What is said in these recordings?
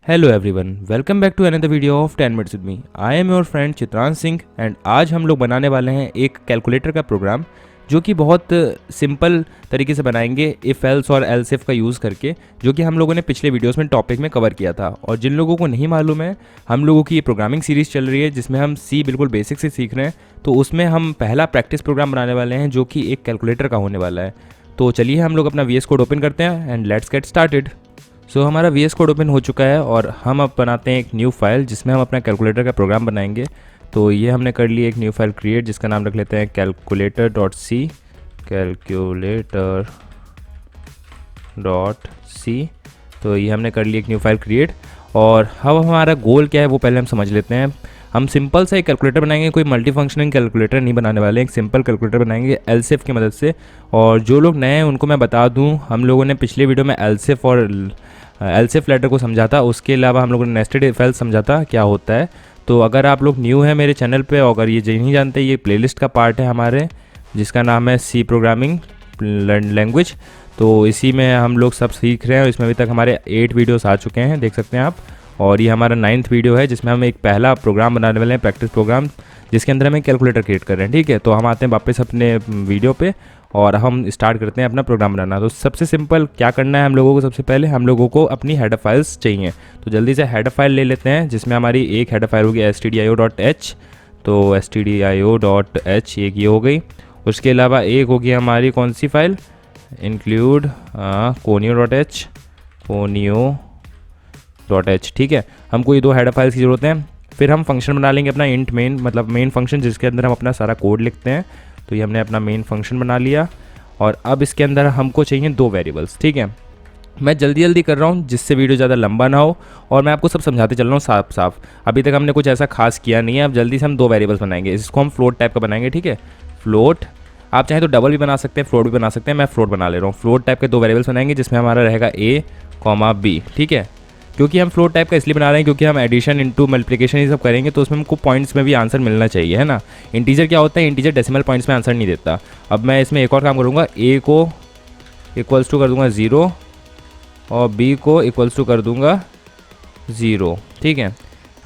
Hello everyone, welcome back to another video of 10 minutes with me. I am your friend Chitransh Singh and आज हम लोग बनाने वाले हैं एक कैलकुलेटर का प्रोग्राम जो कि बहुत सिंपल तरीके से बनाएंगे इफ़ एल्स और एल्स इफ का यूज़ करके, जो कि हम लोगों ने पिछले वीडियोस में टॉपिक में कवर किया था। और जिन लोगों को नहीं मालूम है, हम लोगों की ये प्रोग्रामिंग सीरीज़ चल रही है जिसमें हम सी बिल्कुल बेसिक से सीख रहे हैं। तो उसमें हम पहला प्रैक्टिस प्रोग्राम बनाने वाले हैं जो कि एक कैलकुलेटर का होने वाला है। तो चलिए हम लोग अपना VS कोड ओपन करते हैं एंड लेट्स गेट स्टार्टेड। सो हमारा VS कोड ओपन हो चुका है और हम अब बनाते हैं एक न्यू फाइल जिसमें हम अपना कैलकुलेटर का प्रोग्राम बनाएंगे। तो ये हमने कर ली एक न्यू फाइल क्रिएट, जिसका नाम रख लेते हैं calculator.c। calculator.c। तो ये हमने कर ली एक न्यू फाइल क्रिएट। और अब हमारा गोल क्या है वो पहले हम समझ लेते हैं। हम सिंपल सा एक कैलकुलेटर बनाएंगे, कोई मल्टी फंक्शनिंग कैलकुलेटर नहीं बनाने वाले, एक सिंपल कैलकुलेटर बनाएंगे एलसीएफ की मदद से। और जो लोग नए हैं उनको मैं बता दूं, हम लोगों ने पिछले वीडियो में एलसीएफ और एलसीएफ लेटर को समझा था, उसके अलावा हम लोगों ने नेस्टेड इफ एल्स समझा था क्या होता है। तो अगर आप लोग न्यू हैं मेरे चैनल पे और अगर ये नहीं जानते, ये प्लेलिस्ट का पार्ट है हमारे जिसका नाम है सी प्रोग्रामिंग लैंग्वेज। तो इसी में हम लोग सब सीख रहे हैं। इसमें अभी तक हमारे 8 वीडियोस आ चुके हैं, देख सकते हैं आप। और ये हमारा 9th वीडियो है जिसमें हम एक पहला प्रोग्राम बनाने वाले हैं, प्रैक्टिस प्रोग्राम, जिसके अंदर हम एक कैलकुलेटर क्रिएट कर रहे हैं। ठीक है, तो हम आते हैं वापस अपने वीडियो पे और हम स्टार्ट करते हैं अपना प्रोग्राम बनाना। तो सबसे सिंपल क्या करना है हम लोगों को, सबसे पहले हम लोगों को अपनी हेडर फाइल्स चाहिए। तो जल्दी से हेडर फाइल ले लेते हैं, जिसमें हमारी एक हेडर फाइल होगी stdio.h। तो stdio.h एक ये हो गई। उसके अलावा एक होगी हमारी कौन सी फाइल, इंक्लूड conio.h, conio.h। ठीक है, हमको ये 2 हेडर फाइल्स की ज़रूरत है। फिर हम फंक्शन बना लेंगे अपना इंट मेन, मतलब मेन फंक्शन, जिसके अंदर हम अपना सारा कोड लिखते हैं। तो ये हमने अपना मेन फंक्शन बना लिया। और अब इसके अंदर हमको चाहिए 2 वेरिएबल्स। ठीक है, मैं जल्दी कर रहा हूँ जिससे वीडियो ज़्यादा लंबा ना हो और मैं आपको सब समझाते चल रहा हूँ साफ साफ। अभी तक हमने कुछ ऐसा खास किया नहीं है। अब जल्दी से हम 2 वेरिएबल्स बनाएंगे। इसको हम फ्लोट टाइप का बनाएंगे। ठीक है, फ्लोट, आप चाहें तो डबल भी बना सकते हैं, फ्लोट भी बना सकते हैं। मैं फ्लोट बना ले रहा हूँ। फ्लोट टाइप के 2 वेरिएबल्स बनाएंगे जिसमें हमारा रहेगा a, b। ठीक है, क्योंकि हम फ्लोट टाइप का इसलिए बना रहे हैं क्योंकि हम एडिशन इंटू मल्टीप्लिकेशन ये सब करेंगे, तो उसमें हमको पॉइंट्स में भी आंसर मिलना चाहिए, है ना। इंटीजर क्या होता है, इंटीजर डेसिमल पॉइंट्स में आंसर नहीं देता। अब मैं इसमें एक और काम करूँगा, a को इक्वल्स टू कर दूँगा 0 और b को इक्वल्स टू कर दूँगा 0। ठीक है,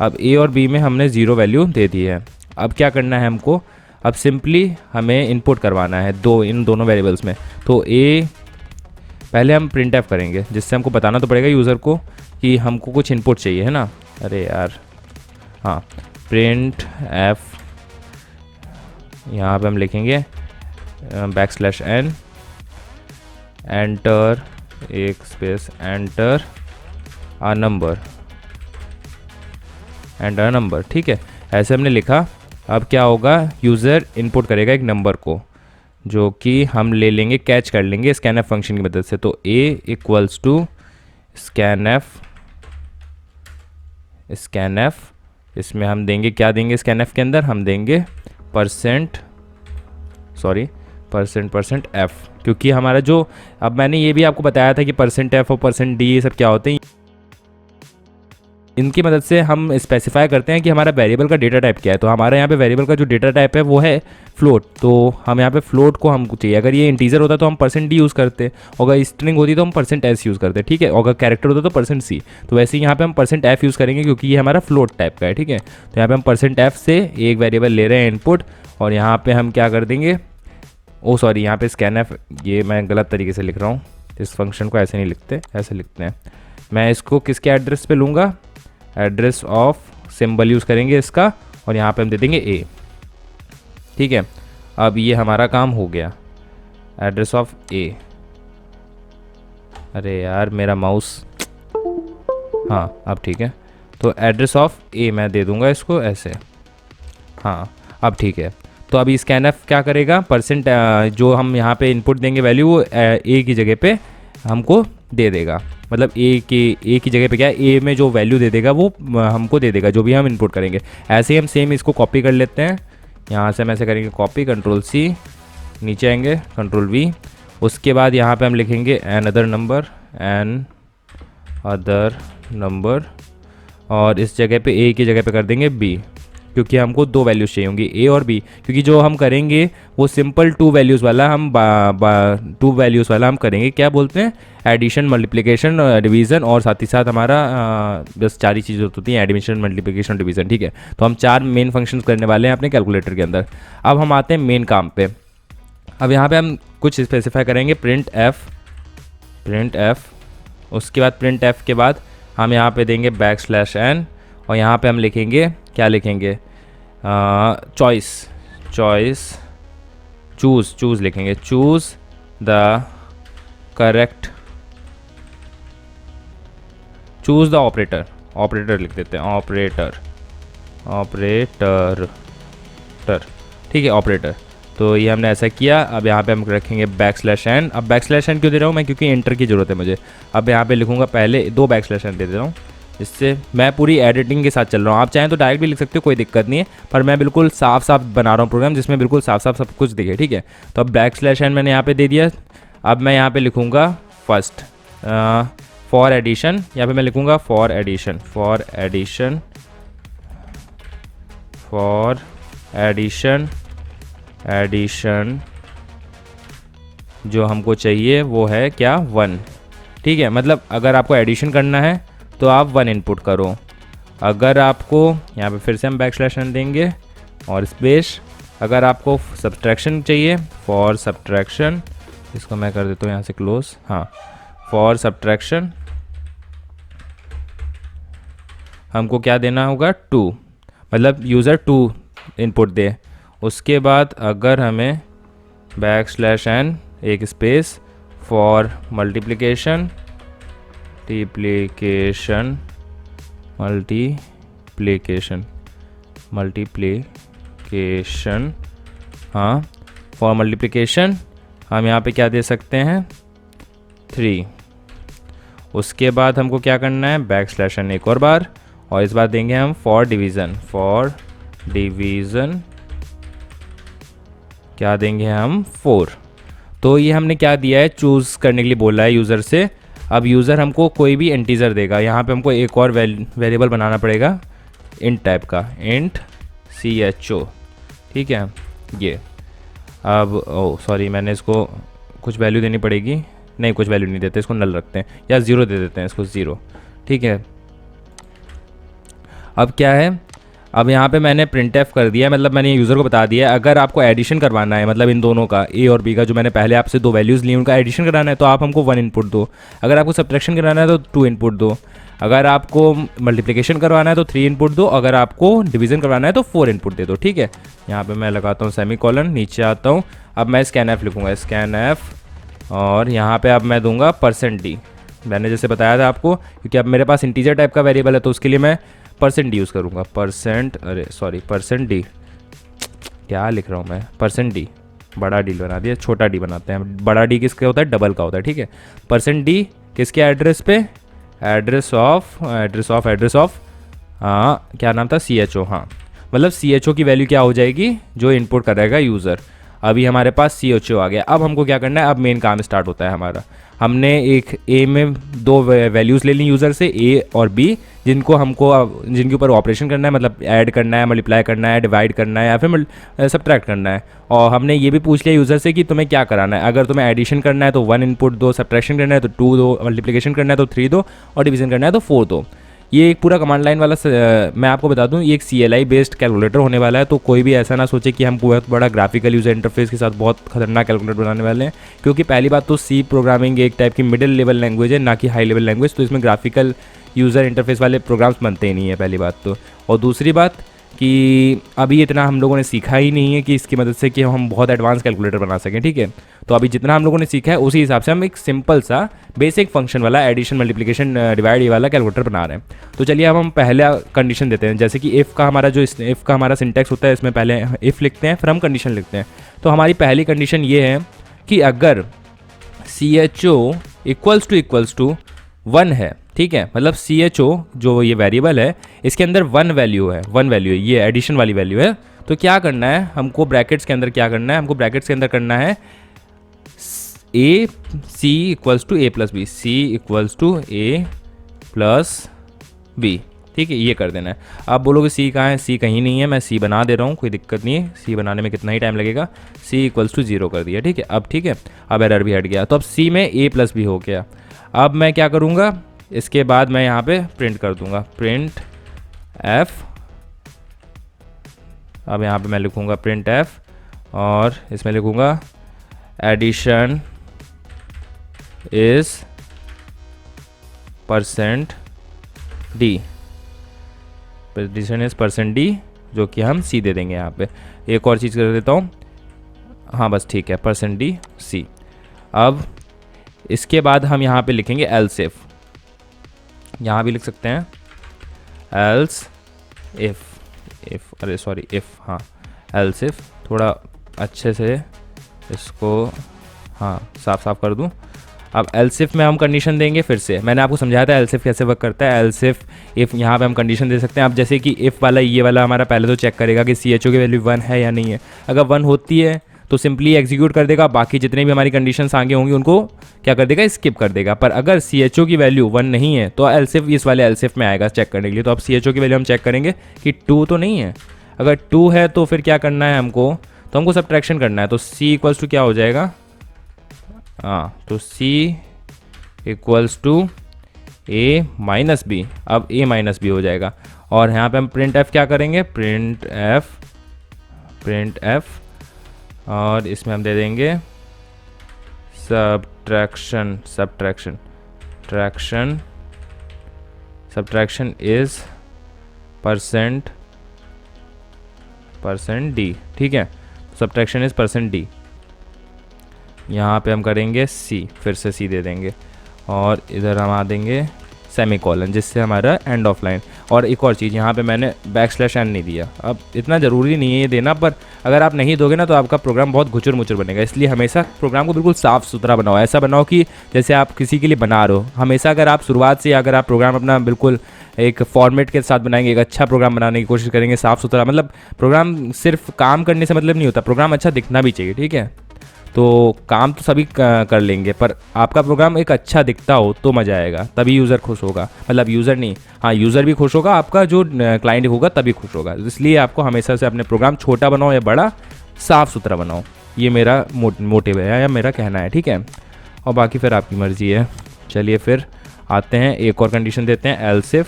अब a और b में हमने 0 वैल्यू दे दी है। अब क्या करना है हमको, अब सिंपली हमें इनपुट करवाना है इन दोनों वेरिएबल्स में। तो a पहले हम प्रिंट एफ करेंगे, जिससे हमको बताना तो पड़ेगा यूज़र को कि हमको कुछ इनपुट चाहिए, है ना। अरे यार, हाँ, प्रिंट एफ, यहाँ पे हम लिखेंगे \n, एंटर एक space enter a number, enter a number. ठीक है, ऐसे हमने लिखा। अब क्या होगा, यूज़र इनपुट करेगा एक नंबर को, जो कि हम ले लेंगे, कैच कर लेंगे स्कैनएफ फंक्शन की मदद से। तो a इक्वल्स टू स्कैनएफ, इसमें हम देंगे, क्या देंगे स्कैनएफ के अंदर, हम देंगे परसेंट f, क्योंकि हमारा जो, अब मैंने ये भी आपको बताया था कि %f और %d ये सब क्या होते हैं। इनकी मदद से हम स्पेसिफाई करते हैं कि हमारा वेरिएबल का डेटा टाइप क्या है। तो हमारे यहाँ पे वेरिएबल का जो डेटा टाइप है वो है फ्लोट। तो हम यहाँ पे फ्लोट को हमको चाहिए। अगर ये इंटीजर होता तो हम %d यूज़ करते, अगर स्ट्रिंग होती तो हम %s यूज़ करते। ठीक है, अगर कैरेक्टर होता तो %c। तो वैसे ही यहाँ पे हम %f यूज़ करेंगे क्योंकि ये हमारा फ्लोट टाइप का है। ठीक है, तो यहाँ पे हम %f से एक वेरिएबल ले रहे हैं इनपुट, और यहाँ पे हम क्या कर देंगे, यहाँ पे स्कैनएफ, ये मैं गलत तरीके से लिख रहा हूँ, इस फंक्शन को ऐसे नहीं लिखते, ऐसे लिखते हैं। मैं इसको किसके एड्रेस पे लूँगा, एड्रेस ऑफ सिंबल यूज़ करेंगे इसका, और यहाँ पे हम दे देंगे a। ठीक है, अब ये हमारा काम हो गया, एड्रेस ऑफ a। अरे यार मेरा माउस, हाँ अब ठीक है। तो एड्रेस ऑफ a मैं दे दूँगा इसको ऐसे, हाँ अब ठीक है। तो अभी स्कैनएफ क्या करेगा, जो हम यहाँ पे इनपुट देंगे वैल्यू, वो a की जगह पे हमको दे देगा। मतलब a की जगह पे क्या है, a में जो वैल्यू दे देगा वो हमको दे देगा जो भी हम इनपुट करेंगे। ऐसे ही हम सेम इसको कॉपी कर लेते हैं। यहाँ से हम ऐसे करेंगे कॉपी, Ctrl+C, नीचे आएंगे Ctrl+V। उसके बाद यहाँ पे हम लिखेंगे एन अदर नंबर, और इस जगह पे a की जगह पे कर देंगे b। क्योंकि हमको दो वैल्यूज़ चाहिए होंगी ए और बी, क्योंकि जो हम करेंगे वो सिंपल टू वैल्यूज़ वाला टू वैल्यूज़ वाला हम करेंगे, क्या बोलते हैं, एडिशन, मल्टीप्लिकेशन, डिवीज़न, और साथ ही साथ हमारा बस चार ही चीज़ें होती हैं, एडिशन, मल्टीप्लिकेशन, डिवीज़न, ठीक है। तो हम चार मेन फंक्शंस करने वाले हैं अपने कैलकुलेटर के अंदर। अब हम आते हैं मेन काम पे। अब यहाँ पे हम कुछ स्पेसिफाई करेंगे, प्रिंट एफ, उसके बाद प्रिंट एफ के बाद हम यहाँ पे देंगे \n, और यहाँ पे हम लिखेंगे, क्या लिखेंगे, चूज़ लिखेंगे, चूज़ द ऑपरेटर लिख देते हैं, ऑपरेटर, ठीक है, ऑपरेटर। तो ये हमने ऐसा किया। अब यहाँ पे हम रखेंगे \n। अब \n क्यों दे रहा हूँ मैं, क्योंकि एंटर की ज़रूरत है मुझे। अब यहाँ पे लिखूँगा, पहले दो \n दे रहा हूँ, इससे मैं पूरी एडिटिंग के साथ चल रहा हूँ। आप चाहें तो डायरेक्ट भी लिख सकते हो, कोई दिक्कत नहीं है, पर मैं बिल्कुल साफ साफ बना रहा हूँ प्रोग्राम, जिसमें बिल्कुल साफ साफ सब कुछ दिखे, ठीक है। तो अब \n मैंने यहाँ पे दे दिया। अब मैं यहाँ पे लिखूँगा फर्स्ट फॉर एडिशन, यहाँ पे मैं लिखूँगा फॉर एडिशन जो हमको चाहिए वो है क्या, 1, ठीक है। मतलब अगर आपको एडिशन करना है तो आप 1 इनपुट करो। अगर आपको, यहाँ पे फिर से हम \n देंगे और स्पेस, अगर आपको सब्ट्रैक्शन चाहिए, फॉर सब्ट्रैक्शन, इसको मैं कर देता हूँ यहाँ से क्लोज, हाँ, फॉर सब्ट्रैक्शन हमको क्या देना होगा, 2, मतलब यूज़र 2 इनपुट दे। उसके बाद अगर हमें \n एक स्पेस फॉर मल्टीप्लिकेशन, हाँ, फॉर मल्टीप्लिकेशन हम यहाँ पे क्या दे सकते हैं, 3। उसके बाद हमको क्या करना है, \n एक और बार, और इस बार देंगे हम फॉर डिवीज़न, क्या देंगे हम, 4। तो ये हमने क्या दिया है, चूज़ करने के लिए बोला है यूज़र से। अब यूज़र हमको कोई भी इंटीजर देगा, यहाँ पे हमको एक और वेरिएबल बनाना पड़ेगा इंट टाइप का, इंट cho, ठीक है। ये अब सॉरी, मैंने इसको कुछ वैल्यू देनी पड़ेगी, नहीं कुछ वैल्यू नहीं देते, इसको नल रखते हैं, या 0 दे देते हैं इसको, 0, ठीक है। अब क्या है, अब यहाँ पे मैंने printf कर दिया, मतलब मैंने यूज़र को बता दिया अगर आपको एडिशन करवाना है, मतलब इन दोनों का, ए और बी का, जो मैंने पहले आपसे दो वैल्यूज़ ली उनका एडिशन कराना है तो आप हमको 1 इनपुट दो, अगर आपको सब्ट्रैक्शन कराना है तो 2 इनपुट दो, अगर आपको मल्टीप्लिकेशन करवाना है तो 3 इनपुट दो, अगर आपको डिवीज़न करवाना है तो 4 इनपुट दे दो, ठीक है। यहाँ पर मैं लगाता हूँ सेमीकोलन, नीचे आता हूँ। अब मैं scanf लिखूँगा, scanf, और यहाँ पर अब मैं दूँगा %d, मैंने जैसे बताया था आपको, क्योंकि अब मेरे पास इंटीजर टाइप का वेरिएबल है तो उसके लिए मैं % यूज़ करूँगा, %d, क्या लिख रहा हूँ मैं, %d, बड़ा डी बना दिया, छोटा डी बनाते हैं। बड़ा डी किसका होता है, डबल का होता है, ठीक है। %d किसके एड्रेस पे, एड्रेस ऑफ हाँ, क्या नाम था, cho, हाँ, मतलब cho की वैल्यू क्या हो जाएगी, जो इनपुट करेगा यूज़र। अभी हमारे पास cho आ गया। अब हमको क्या करना है, अब मेन काम स्टार्ट होता है हमारा। हमने एक ए में दो वैल्यूज़ ले ली यूज़र से, ए और बी, जिनके ऊपर ऑपरेशन करना है, मतलब ऐड करना है, मल्टीप्लाई करना है, डिवाइड करना है, या फिर सब्ट्रैक्ट करना है। और हमने ये भी पूछ लिया यूज़र से कि तुम्हें क्या कराना है, अगर तुम्हें एडिशन करना है तो 1 इनपुट दो, सब्ट्रैक्शन करना है तो 2 दो, मल्टीप्लिकेशन करना है तो 3 दो, और डिवीज़न करना है तो 4 दो। ये एक पूरा कमांड लाइन वाला मैं आपको बता दूं, ये एक CLI बेस्ड कैलकुलेटर होने वाला है। तो कोई भी ऐसा ना सोचे कि हम बहुत बड़ा ग्राफिकल यूज़र इंटरफेस के साथ बहुत खतरनाक कैलकुलेटर बनाने वाले हैं, क्योंकि पहली बात तो C प्रोग्रामिंग एक टाइप की मिडिल लेवल लैंग्वेज है, ना कि हाई लेवल लैंग्वेज। तो इसमें ग्राफिकल यूज़र इंटरफेस वाले प्रोग्राम्स बनते ही नहीं है, पहली बात तो। और दूसरी बात कि अभी इतना हम लोगों ने सीखा ही नहीं है कि इसकी मदद से कि हम बहुत एडवांस कैलकुलेटर बना सकें, ठीक है। तो अभी जितना हम लोगों ने सीखा है उसी हिसाब से हम एक सिंपल सा बेसिक फंक्शन वाला एडिशन, मल्टीप्लिकेशन, डिवाइड, ये वाला कैलकुलेटर बना रहे हैं। तो चलिए अब हम पहले कंडीशन देते हैं, जैसे कि इफ़ का हमारा सिंटैक्स होता है, इसमें पहले इफ़ लिखते हैं, फिर हम कंडीशन लिखते हैं। तो हमारी पहली कंडीशन ये है कि अगर cho इक्वल्स टू 1 है, ठीक है, मतलब cho जो ये वेरिएबल है इसके अंदर 1 वैल्यू है, ये एडिशन वाली वैल्यू है। तो क्या करना है हमको, ब्रैकेट्स के अंदर क्या करना है, हमको ब्रैकेट्स के अंदर करना है c equals to a plus B, ठीक है, ये कर देना है। आप बोलोगे सी कहाँ है, सी कहीं नहीं है, मैं सी बना दे रहा हूँ, कोई दिक्कत नहीं है, सी बनाने में कितना ही टाइम लगेगा। सी इक्वल्स टू 0 कर दिया, ठीक है। अब ठीक है, अब एरर भी हट गया, तो अब सी में ए प्लस बी हो गया। अब मैं क्या करूँगा, इसके बाद मैं यहाँ पे प्रिंट कर दूँगा प्रिंट एफ। अब यहाँ पे मैं लिखूँगा प्रिंट एफ और इसमें लिखूँगा addition is % d, addition is %d, जो कि हम सी दे देंगे यहाँ पे। एक और चीज़ कर देता हूँ, हाँ बस ठीक है, %d c। अब इसके बाद हम यहाँ पे लिखेंगे एल्स इफ, यहाँ भी लिख सकते हैं एल्स इफ, अरे सॉरी इफ़, हाँ एल्स इफ, थोड़ा अच्छे से इसको हाँ साफ साफ कर दूँ। अब एल्स इफ में हम कंडीशन देंगे, फिर से मैंने आपको समझाया था एल्स इफ कैसे वर्क करता है। एल्स इफ यहाँ पे हम कंडीशन दे सकते हैं। अब जैसे कि इफ़ वाला ये वाला हमारा पहले तो चेक करेगा कि CHO की वैल्यू 1 है या नहीं है। अगर 1 होती है तो सिंपली एग्जीक्यूट कर देगा, बाकी जितने भी हमारी कंडीशंस आगे होंगी उनको क्या कर देगा, स्किप कर देगा। पर अगर CHO की वैल्यू 1 नहीं है तो एल्स इफ इस वाले एल्स इफ में आएगा चेक करने के लिए। तो अब CHO की वैल्यू हम चेक करेंगे कि 2 तो नहीं है। अगर 2 है तो फिर क्या करना है हमको, तो हमको सब्ट्रैक्शन करना है। तो C इक्वल्स टू क्या हो जाएगा, हाँ तो C equals to A minus B. अब A माइनस बी हो जाएगा और यहाँ पे हम प्रिंट एफ क्या करेंगे, प्रिंट एफ और इसमें हम दे देंगे सब्ट्रैक्शन इज %d, ठीक है। Subtraction is %d। यहाँ पे हम करेंगे C, फिर से C दे देंगे और इधर हम आ देंगे सेमीकोलन, जिससे हमारा एंड ऑफ लाइन। और एक और चीज़, यहाँ पे मैंने \n नहीं दिया। अब इतना ज़रूरी नहीं है ये देना, पर अगर आप नहीं दोगे ना तो आपका प्रोग्राम बहुत घुचुर मुचुर बनेगा। इसलिए हमेशा प्रोग्राम को बिल्कुल साफ़ सुथरा बनाओ, ऐसा बनाओ कि जैसे आप किसी के लिए बना रहे हो। हमेशा अगर आप शुरुआत से अगर आप प्रोग्राम अपना बिल्कुल एक फॉर्मेट के साथ बनाएंगे, एक अच्छा प्रोग्राम बनाने की कोशिश करेंगे, साफ़ सुथरा, मतलब प्रोग्राम सिर्फ काम करने से मतलब नहीं होता, प्रोग्राम अच्छा दिखना भी चाहिए, ठीक है। तो काम तो सभी कर लेंगे, पर आपका प्रोग्राम एक अच्छा दिखता हो तो मज़ा आएगा, तभी यूज़र खुश होगा। मतलब यूज़र नहीं, हाँ यूज़र भी खुश होगा, आपका जो क्लाइंट होगा तभी खुश होगा। इसलिए आपको हमेशा से अपने प्रोग्राम छोटा बनाओ या बड़ा, साफ़ सुथरा बनाओ। ये मेरा मोटिव है या मेरा कहना है, ठीक है। और बाकी फिर आपकी मर्ज़ी है। चलिए फिर आते हैं, एक और कंडीशन देते हैं एल्स इफ,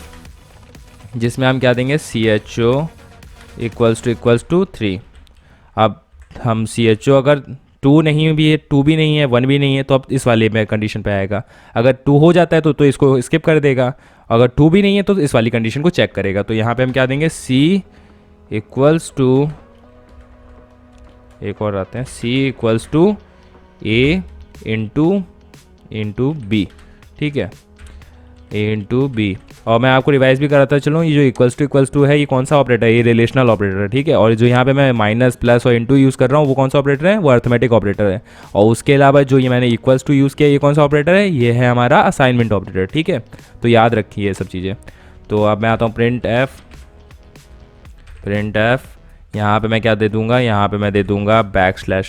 जिसमें हम क्या देंगे, CHO इक्वल्स टू 3। अब हम CHO अगर 2 नहीं भी है, 2 भी नहीं है, 1 भी नहीं है, तो अब इस वाले में कंडीशन पे आएगा। अगर 2 हो जाता है तो इसको स्किप कर देगा। अगर 2 भी नहीं है तो इस वाली कंडीशन को चेक करेगा। तो यहाँ पे हम क्या देंगे, C इक्वल्स टू, एक और आते हैं, C equals to A into B, ठीक है, A इंटू बी। और मैं आपको रिवाइज भी कराता चलूँ, ये जो इक्वल्स टू है ये कौन सा ऑपरेटर है, ये रिलेशनल ऑपरेटर है, ठीक है। और जो यहाँ पे मैं माइनस प्लस और इंटू यूज़ कर रहा हूँ वो कौन सा ऑपरेटर है, वो अर्थमेटिक ऑपरेटर है। और उसके अलावा जो ये मैंने इक्वल्स टू यूज़ किया ये कौन सा ऑपरेटर है, ये है हमारा असाइनमेंट ऑपरेटर, ठीक है। तो याद रखिए ये सब चीज़ें। तो अब मैं आता हूँ प्रिंट एफ। यहाँ पर मैं क्या दे दूँगा, यहाँ पर मैं दे दूँगा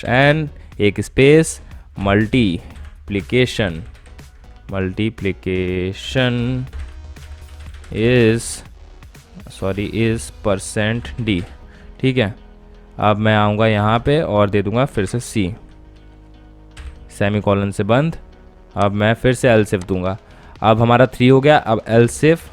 \n एक स्पेस मल्टीप्लिकेशन इज़ %d, ठीक है। अब मैं आऊँगा यहाँ पे और दे दूँगा फिर से C, सेमीकोलन से बंद। अब मैं फिर से एल्स इफ दूँगा। अब हमारा 3 हो गया। अब एल्स इफ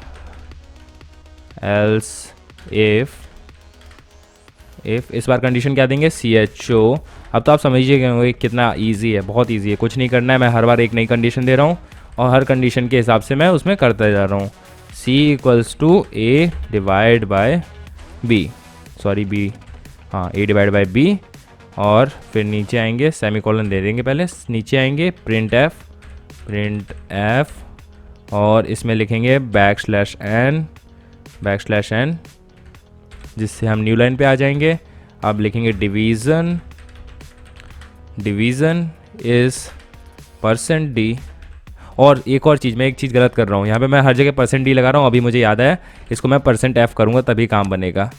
इस बार कंडीशन क्या देंगे, CHO। अब तो आप समझिएगा कितना इजी है, बहुत इजी है, कुछ नहीं करना है। मैं हर बार एक नई कंडीशन दे रहा हूँ और हर कंडीशन के हिसाब से मैं उसमें करता जा रहा हूँ। C equals to A divide by B, sorry B, हाँ A डिवाइड बाय B। और फिर नीचे आएंगे, सेमीकोलन दे देंगे पहले, नीचे आएंगे प्रिंट एफ और इसमें लिखेंगे \n, जिससे हम न्यू लाइन पे आ जाएंगे। अब लिखेंगे डिवीज़न इज़ %d। और एक और चीज़, मैं एक चीज़ गलत कर रहा हूँ, यहाँ पे मैं हर जगह %d लगा रहा हूँ। अभी मुझे याद आया, इसको मैं %f करूँगा तभी काम बनेगा,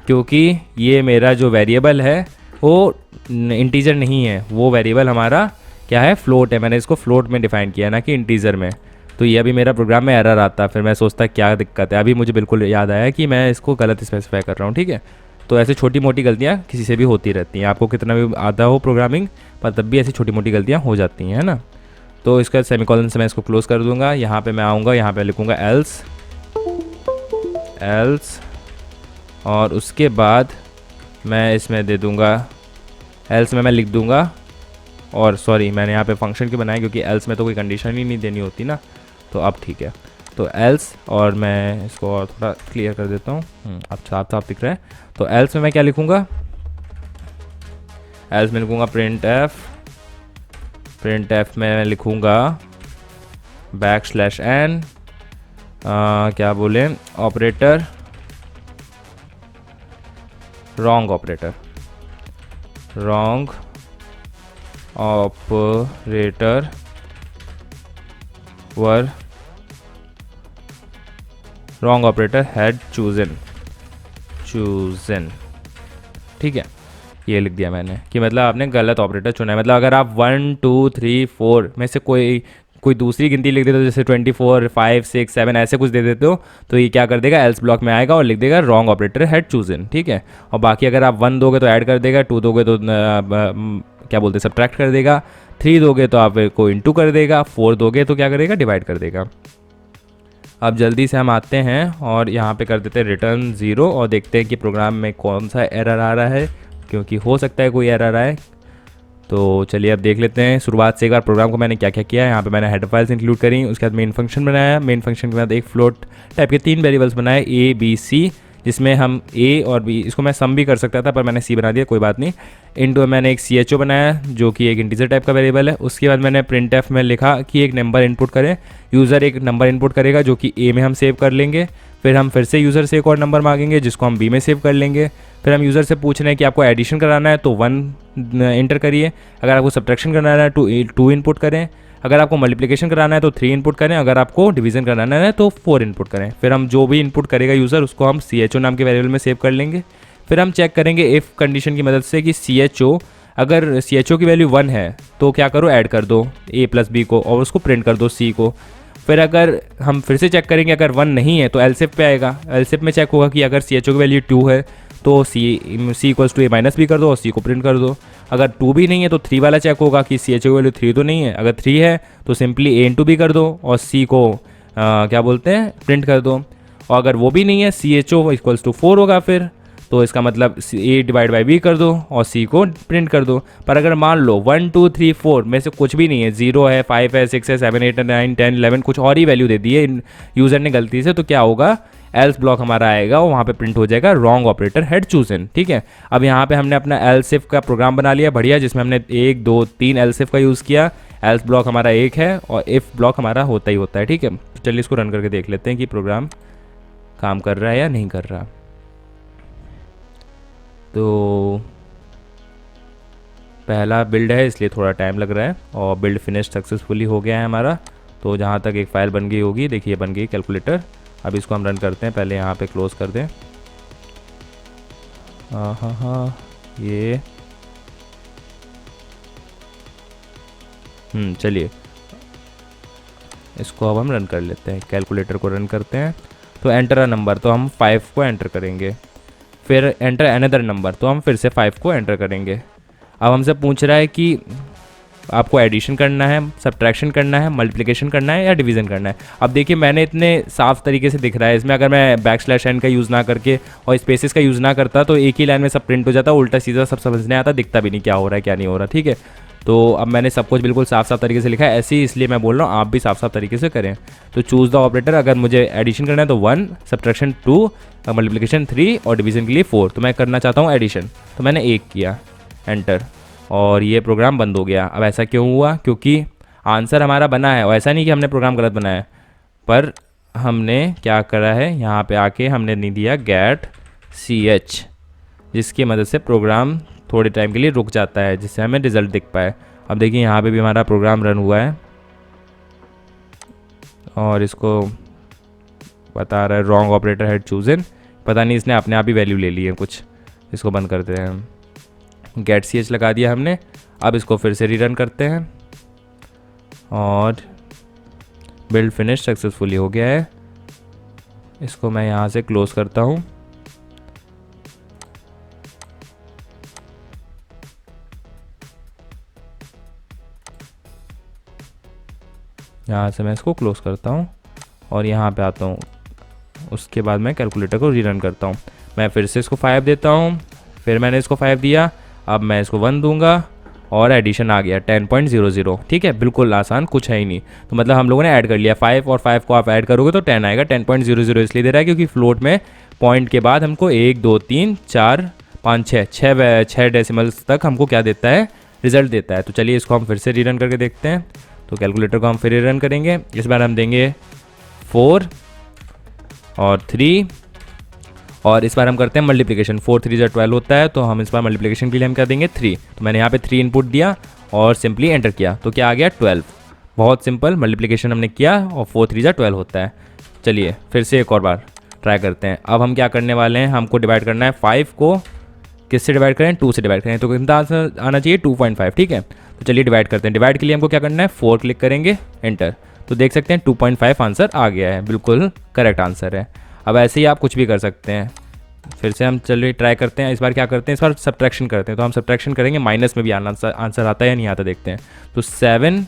क्योंकि ये मेरा जो वेरिएबल है वो इंटीजर नहीं है, वो वेरिएबल हमारा क्या है, फ्लोट है। मैंने इसको फ्लोट में डिफ़ाइन किया ना कि इंटीजर में। तो ये अभी मेरा प्रोग्राम में एरर आता, फिर मैं सोचता क्या दिक्कत है। अभी मुझे बिल्कुल याद आया कि मैं इसको गलत स्पेसिफाई कर रहा हूँ, ठीक है। तो ऐसे छोटी मोटी गलतियाँ किसी से भी होती रहती हैं, आपको कितना भी आता हो प्रोग्रामिंग, पर तब भी ऐसी छोटी मोटी गलतियाँ हो जाती हैं, है ना। तो इसका सेमीकोलन से मैं इसको क्लोज कर दूंगा। यहाँ पे मैं आऊँगा, यहाँ पे लिखूँगा एल्स, और उसके बाद मैं इसमें दे दूँगा, एल्स में मैं लिख दूँगा, और सॉरी मैंने यहाँ पे फंक्शन क्यों बनाया, क्योंकि एल्स में तो कोई कंडीशन ही नहीं देनी होती ना। तो अब ठीक है, तो एल्स, और मैं इसको और थोड़ा क्लियर कर देता हूँ, अब साफ साफ दिख रहा है। तो एल्स में मैं क्या लिखूँगा, एल्स में लिखूँगा प्रिंट एफ में मैं लिखूँगा बैकस्लैश n, क्या बोले, operator, wrong operator were wrong operator had chosen, ठीक है। ये लिख दिया मैंने कि मतलब आपने गलत ऑपरेटर चुना है। मतलब अगर आप 1 2 3 4 में से कोई दूसरी गिनती लिख देते हो, जैसे 24 5 6 7 ऐसे कुछ दे देते हो, तो ये क्या कर देगा, एल्स ब्लॉक में आएगा और लिख देगा रॉन्ग ऑपरेटर हैड चूजन, ठीक है। और बाकी अगर आप 1 दोगे तो ऐड कर देगा, 2 दोगे तो क्या बोलते हैं सब्ट्रैक्ट कर देगा, 3 दोगे तो आप को इंटू कर देगा, 4 दोगे तो क्या करेगा, डिवाइड कर देगा। अब जल्दी से हम आते हैं और यहाँ पे कर देते हैं रिटर्न 0 और देखते हैं कि प्रोग्राम में कौन सा एरर आ रहा है, क्योंकि हो सकता है कोई एरर आए। तो चलिए अब देख लेते हैं शुरुआत से एक बार प्रोग्राम को मैंने क्या क्या किया है। यहाँ पे मैंने हेडर फाइल्स इंक्लूड करी, उसके बाद मेन फंक्शन बनाया, मेन फंक्शन के बाद एक फ्लोट टाइप के 3 वेरिएबल्स बनाए A B C, जिसमें हम A और B, इसको मैं सम भी कर सकता था पर मैंने C बना दिया, कोई बात नहीं। इनटू मैंने एक CHO बनाया जो कि एक इंटीजर टाइप का वेरिएबल है। उसके बाद मैंने प्रिंट एफ में लिखा कि एक नंबर इनपुट करें, यूज़र एक नंबर इनपुट करेगा जो कि A में हम सेव कर लेंगे, फिर हम फिर से यूज़र से एक और नंबर मांगेंगे जिसको हम B में सेव कर लेंगे। फिर हम यूज़र से पूछ रहे हैं कि आपको एडिशन कराना है तो 1 इंटर करिए, अगर आपको सब्ट्रैक्शन कराना है 2 इनपुट करें, अगर आपको मल्टीप्लिकेशन कराना है तो 3 इनपुट करें, अगर आपको डिवीजन कराना है तो 4 इनपुट करें। फिर हम जो भी इनपुट करेगा यूज़र उसको हम CHO नाम के वेरिएबल में सेव कर लेंगे। फिर हम चेक करेंगे इफ़ कंडीशन की मदद से कि CHO, अगर CHO की वैल्यू 1 है तो क्या करो, ऐड कर दो A + B को और उसको प्रिंट कर दो C को। फिर अगर हम फिर से चेक करेंगे अगर 1 नहीं है तो एलसिफ पे आएगा, एलसिफ में चेक होगा कि अगर CHO की वैल्यू 2 है तो C = A - B कर दो और C को प्रिंट कर दो। अगर 2 भी नहीं है तो 3 वाला चेक होगा कि CHO की वैल्यू 3 तो नहीं है, अगर 3 है तो सिंपली A × B कर दो और C को क्या बोलते हैं, प्रिंट कर दो। और अगर वो भी नहीं है, CHO = 4 होगा फिर, तो इसका मतलब A/B कर दो और C को प्रिंट कर दो। पर अगर मान लो 1 2 3 4 में से कुछ भी नहीं है, 0 है, 5 है, 6 है, 7 8 9 10 11 कुछ और ही वैल्यू दे दी है यूज़र ने गलती से, तो क्या होगा, एल्स ब्लॉक हमारा आएगा और वहाँ पे प्रिंट हो जाएगा रॉन्ग ऑपरेटर हैड चूजन, ठीक है। अब यहाँ पे हमने अपना एल्सिफ का प्रोग्राम बना लिया बढ़िया, जिसमें हमने 1 2 3 एल्सिफ का यूज़ किया। एल्स ब्लॉक हमारा 1 है और इफ़ ब्लॉक हमारा होता ही होता है, ठीक है। तो चलिए इसको रन करके देख लेते हैं कि प्रोग्राम काम कर रहा है या नहीं कर रहा। तो पहला बिल्ड है इसलिए थोड़ा टाइम लग रहा है और बिल्ड फिनिश सक्सेसफुली हो गया है हमारा। तो जहाँ तक एक फ़ाइल बन गई होगी, देखिए बन गई कैलकुलेटर। अब इसको हम रन करते हैं, पहले यहाँ पे क्लोज़ कर दें। हाँ ये चलिए इसको अब हम रन कर लेते हैं, कैलकुलेटर को रन करते हैं। तो एंटर अ नंबर, तो हम 5 को एंटर करेंगे। फिर एंटर अनदर नंबर, तो हम फिर से 5 को एंटर करेंगे। अब हमसे पूछ रहा है कि आपको एडिशन करना है, सब्ट्रैक्शन करना है, मल्टीप्लिकेशन करना है या डिवीज़न करना है। अब देखिए मैंने इतने साफ तरीके से दिख रहा है, इसमें अगर मैं \n का यूज़ ना करके और स्पेसेस का यूज़ ना करता तो एक ही लाइन में सब प्रिंट हो जाता, उल्टा सीधा सब समझने आता, दिखता भी नहीं क्या हो रहा है क्या नहीं हो रहा, ठीक है। तो अब मैंने सब कुछ बिल्कुल साफ साफ तरीके से लिखा है, ऐसे ही इसलिए मैं बोल रहा हूँ आप भी साफ साफ तरीके से करें। तो चूज़ द ऑपरेटर, अगर मुझे एडिशन करना है तो 1, सब्ट्रैक्शन 2, मल्टीप्लिकेशन 3 और डिवीज़न के लिए 4। तो मैं करना चाहता हूँ एडिशन, तो मैंने 1 किया, एंटर, और ये प्रोग्राम बंद हो गया। अब ऐसा क्यों हुआ, क्योंकि आंसर हमारा बना है और ऐसा नहीं कि हमने प्रोग्राम गलत बनाया, पर हमने क्या करा है, यहाँ पे आके हमने नहीं दिया get ch, जिसकी मदद से प्रोग्राम थोड़े टाइम के लिए रुक जाता है, जिससे हमें रिजल्ट दिख पाए। अब देखिए यहाँ पे भी हमारा प्रोग्राम रन हुआ है और इसको बता रहा है रॉन्ग ऑपरेटर हैड चूजन। पता नहीं इसने अपने आप ही वैल्यू ले ली है कुछ। इसको बंद करते हैं हम, गेट ch लगा दिया हमने। अब इसको फिर से रीरन करते हैं और बिल्ड फिनिश सक्सेसफुली हो गया है। इसको मैं यहाँ से क्लोज करता हूँ। यहाँ से मैं इसको क्लोज करता हूँ और यहाँ पे आता हूँ। उसके बाद मैं कैलकुलेटर को रीरन करता हूँ। मैं फिर से इसको 5 देता हूँ, फिर मैंने इसको 5 दिया, अब मैं इसको 1 दूंगा और एडिशन आ गया 10.00। ठीक है, बिल्कुल आसान, कुछ है ही नहीं। तो मतलब हम लोगों ने ऐड कर लिया 5 और 5 को आप ऐड करोगे तो 10 आएगा। 10.00 इसलिए दे रहा है क्योंकि फ्लोट में पॉइंट के बाद हमको 1 2 3 4 5 6 डेसिमल्स तक हमको क्या देता है, रिजल्ट देता है। तो चलिए इसको हम फिर से रीरन करके देखते हैं। तो कैलकुलेटर को हम फिर रीरन करेंगे। इस बार हम देंगे 4 और 3 और इस बार हम करते हैं मल्टीप्लिकेशन। 4 3 12 होता है, तो हम इस बार मल्टीप्लिकेशन के लिए हम क्या देंगे 3। तो मैंने यहाँ पे 3 इनपुट दिया और सिंपली एंटर किया, तो क्या आ गया 12। बहुत सिंपल मल्टीप्लिकेशन हमने किया और 4 3 12 होता है। चलिए फिर से एक और बार ट्राई करते हैं। अब हम क्या करने वाले हैं, हमको डिवाइड करना है 5 को किससे डिवाइड करें, 2 से डिवाइड करें। तो कितना आंसर आना चाहिए 2.5। ठीक है, तो चलिए डिवाइड करते हैं। डिवाइड के लिए हमको क्या करना है 4 क्लिक करेंगे, एंटर। तो देख सकते हैं 2.5 आंसर आ गया है, बिल्कुल करेक्ट आंसर है। अब ऐसे ही आप कुछ भी कर सकते हैं। फिर से हम चलिए ट्राई करते हैं। इस बार क्या करते हैं, इस बार सब्ट्रैक्शन करते हैं। तो हम सब्ट्रैक्शन करेंगे, माइनस में भी आंसर आता है या नहीं आता देखते हैं। तो 7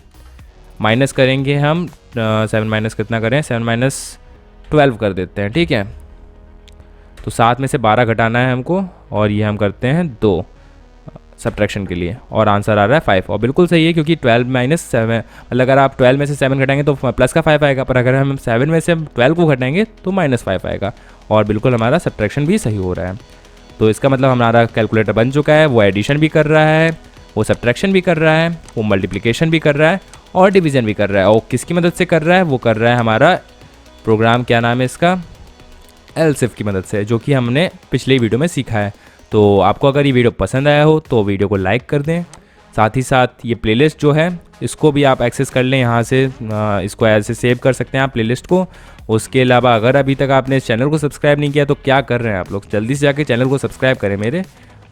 माइनस करेंगे हम, 7 माइनस कितना करें, 7 माइनस 12 कर देते हैं। ठीक है, तो 7 में से 12 घटाना है हमको और ये हम करते हैं 2 सब्ट्रैक्शन के लिए और आंसर आ रहा है 5। और बिल्कुल सही है क्योंकि 12 माइनस 7, मतलब अगर आप 12 में से 7 घटाएंगे तो प्लस का 5 आएगा, पर अगर हम 7 में से 12 को घटाएंगे तो -5 आएगा। और बिल्कुल हमारा सब्ट्रैक्शन भी सही हो रहा है। तो इसका मतलब हमारा कैलकुलेटर बन चुका है। वो एडिशन भी कर रहा है, वो सब्ट्रैक्शन भी कर रहा है, वो मल्टीप्लिकेशन भी कर रहा है और डिवीज़न भी कर रहा है। और किसकी मदद से कर रहा है, वो कर रहा है हमारा प्रोग्राम, क्या नाम है इसका, एलसिफ की मदद से, जो कि हमने पिछले वीडियो में सीखा है। तो आपको अगर ये वीडियो पसंद आया हो तो वीडियो को लाइक कर दें। साथ ही साथ ये प्लेलिस्ट जो है इसको भी आप एक्सेस कर लें यहाँ से, इसको ऐसे सेव कर सकते हैं आप प्लेलिस्ट को। उसके अलावा अगर अभी तक आपने इस चैनल को सब्सक्राइब नहीं किया तो क्या कर रहे हैं आप लोग, जल्दी से जाके चैनल को सब्सक्राइब करें मेरे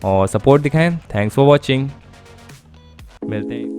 और सपोर्ट दिखाएं। थैंक्स फॉर वॉचिंग, मिलते हैं।